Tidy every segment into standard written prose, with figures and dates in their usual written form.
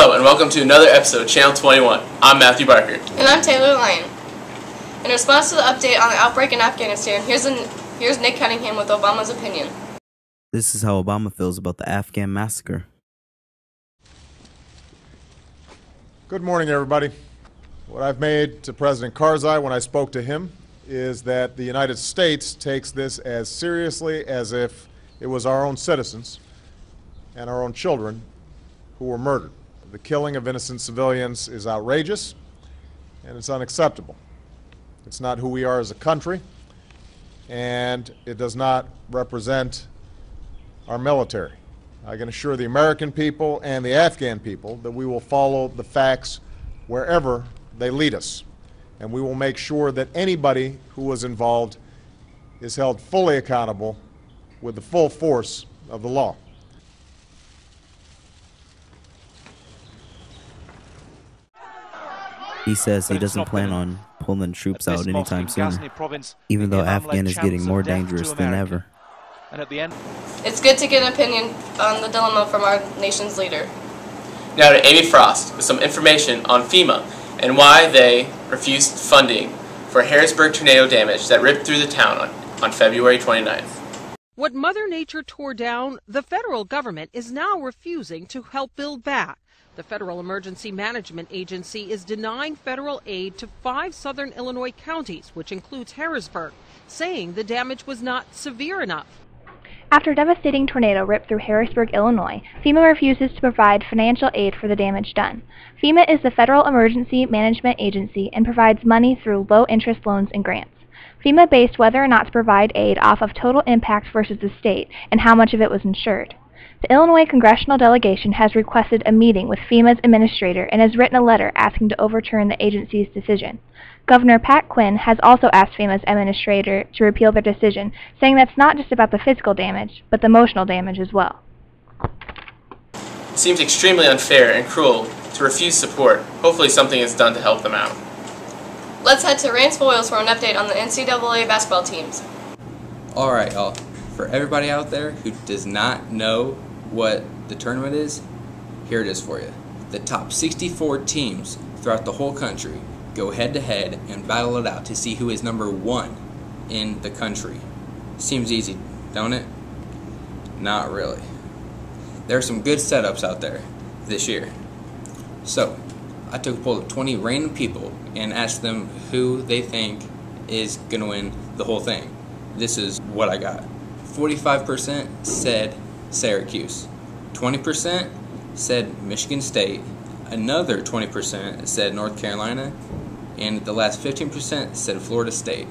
Hello and welcome to another episode of Channel 21. I'm Matthew Barker. And I'm Taylor Lyon. In response to the update on the outbreak in Afghanistan, here's Nick Cunningham with Obama's opinion. This is how Obama feels about the Afghan massacre. Good morning, everybody. What I've made to President Karzai when I spoke to him is that the United States takes this as seriously as if it was our own citizens and our own children who were murdered. The killing of innocent civilians is outrageous and it's unacceptable. It's not who we are as a country, and it does not represent our military. I can assure the American people and the Afghan people that we will follow the facts wherever they lead us, and we will make sure that anybody who was involved is held fully accountable with the full force of the law. He says he doesn't plan on pulling troops out anytime soon, even though Afghan is getting more dangerous than ever. And at the end, it's good to get an opinion on the dilemma from our nation's leader. Now to Amy Frost with some information on FEMA and why they refused funding for Harrisburg tornado damage that ripped through the town on February 29th. What Mother Nature tore down, the federal government is now refusing to help build back. The Federal Emergency Management Agency is denying federal aid to 5 southern Illinois counties, which includes Harrisburg, saying the damage was not severe enough. After a devastating tornado ripped through Harrisburg, Illinois, FEMA refuses to provide financial aid for the damage done. FEMA is the Federal Emergency Management Agency and provides money through low-interest loans and grants. FEMA based whether or not to provide aid off of total impact versus the state and how much of it was insured. The Illinois congressional delegation has requested a meeting with FEMA's administrator and has written a letter asking to overturn the agency's decision. Governor Pat Quinn has also asked FEMA's administrator to repeal their decision, saying that's not just about the physical damage, but the emotional damage as well. It seems extremely unfair and cruel to refuse support. Hopefully something is done to help them out. Let's head to Rance Boyles for an update on the NCAA basketball teams. Alright, y'all. For everybody out there who does not know what the tournament is, here it is for you. The top 64 teams throughout the whole country go head-to-head and battle it out to see who is number 1 in the country. Seems easy, don't it? Not really. There are some good setups out there this year. So, I took a poll of 20 random people and asked them who they think is going to win the whole thing. This is what I got. 45% said Syracuse, 20% said Michigan State, another 20% said North Carolina, and the last 15% said Florida State.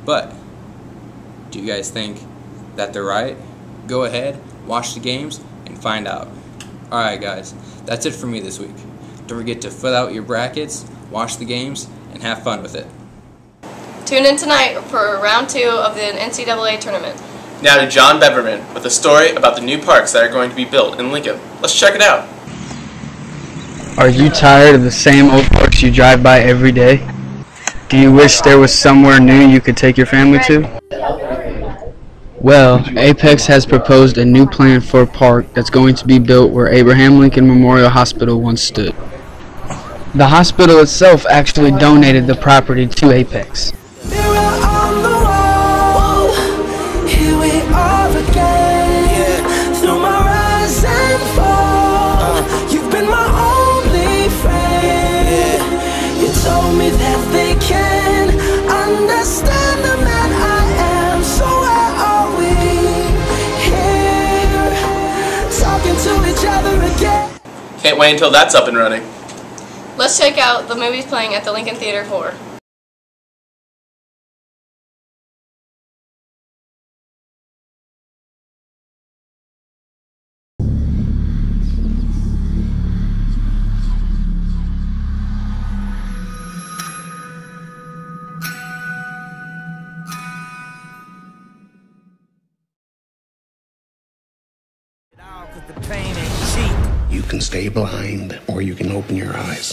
But, do you guys think that they're right? Go ahead, watch the games, and find out. Alright guys, that's it for me this week. Don't forget to fill out your brackets, watch the games, and have fun with it. Tune in tonight for round 2 of the NCAA tournament. Now to John Beverman with a story about the new parks that are going to be built in Lincoln. Let's check it out. Are you tired of the same old parks you drive by every day? Do you wish there was somewhere new you could take your family to? Well, Apex has proposed a new plan for a park that's going to be built where Abraham Lincoln Memorial Hospital once stood. The hospital itself actually donated the property to Apex. Can't wait until that's up and running. Let's check out the movies playing at the Lincoln Theater 4. You can stay blind, or you can open your eyes.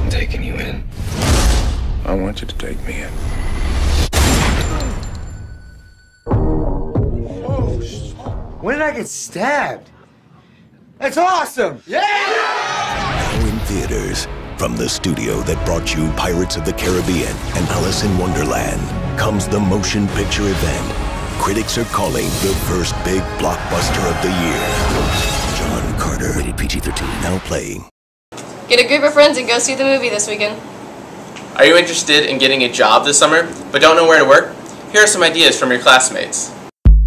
I'm taking you in. I want you to take me in. When did I get stabbed? That's awesome! Yeah! Now in theaters, from the studio that brought you Pirates of the Caribbean and Alice in Wonderland, comes the motion picture event critics are calling the first big blockbuster of the year. John Carter, rated PG-13, now playing. Get a group of friends and go see the movie this weekend. Are you interested in getting a job this summer, but don't know where to work? Here are some ideas from your classmates.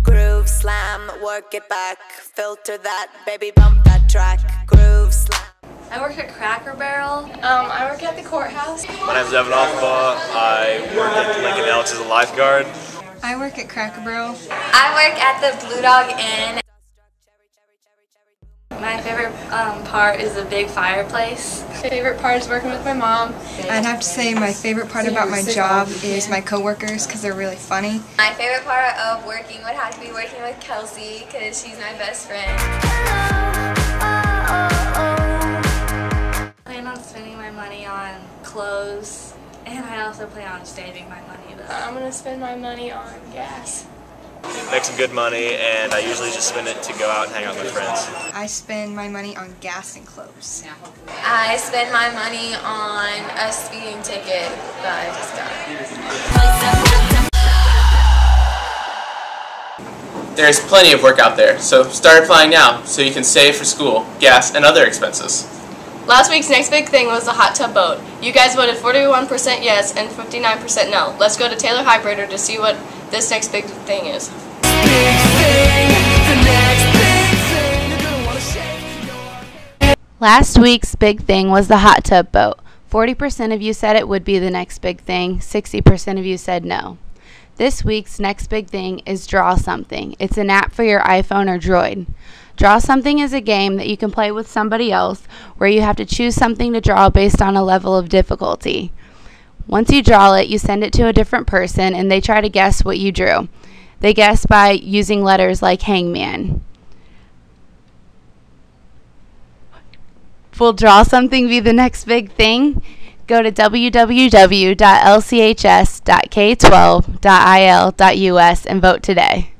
Groove slam, work it back, filter that, baby bump that track, groove slam. I work at Cracker Barrel. I work at the courthouse. My name's Evan Offenbaugh. I work at Lincoln Elks as a lifeguard. I work at Cracker Barrel. I work at the Blue Dog Inn. My favorite part is the big fireplace. My favorite part is working with my mom. I'd have to say my favorite part about my job is my coworkers because they're really funny. My favorite part of working would have to be working with Kelsey because she's my best friend. I plan on spending my money on clothes, and I also plan on saving my money though. I'm going to spend my money on gas. Make some good money, and I usually just spend it to go out and hang out with my friends. I spend my money on gas and clothes. I spend my money on a speeding ticket that I just got. There's plenty of work out there, so start applying now so you can save for school, gas, and other expenses. Last week's next big thing was the hot tub boat. You guys voted 41% yes and 59% no. Let's go to Taylor Hybrider to see what this next big thing is. Last week's big thing was the hot tub boat. 40% of you said it would be the next big thing. 60% of you said no. This week's next big thing is Draw Something. It's an app for your iPhone or Droid. Draw Something is a game that you can play with somebody else where you have to choose something to draw based on a level of difficulty. Once you draw it, you send it to a different person and they try to guess what you drew. They guess by using letters like hangman. Will Draw Something be the next big thing? Go to www.lchs.k12.il.us and vote today.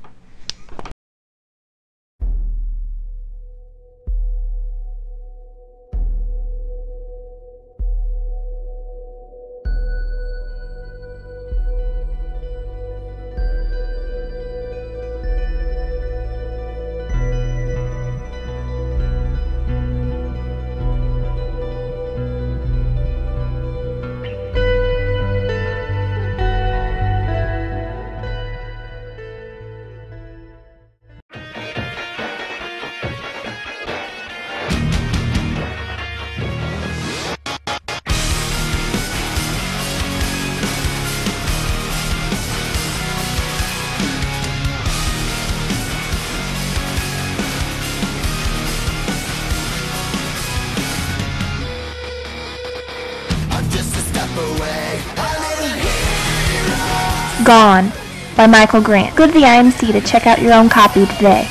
Gone by Michael Grant. Go to the IMC to check out your own copy today.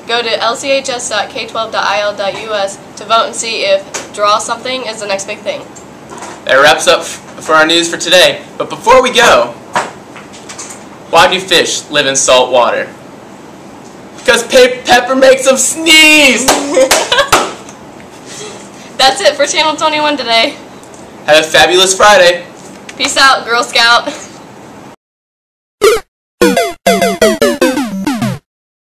Go to lchs.k12.il.us to vote and see if Draw Something is the next big thing. That wraps up for our news for today. But before we go, why do fish live in salt water? Because pepper makes them sneeze! That's it for Channel 21 today. Have a fabulous Friday. Peace out, Girl Scout.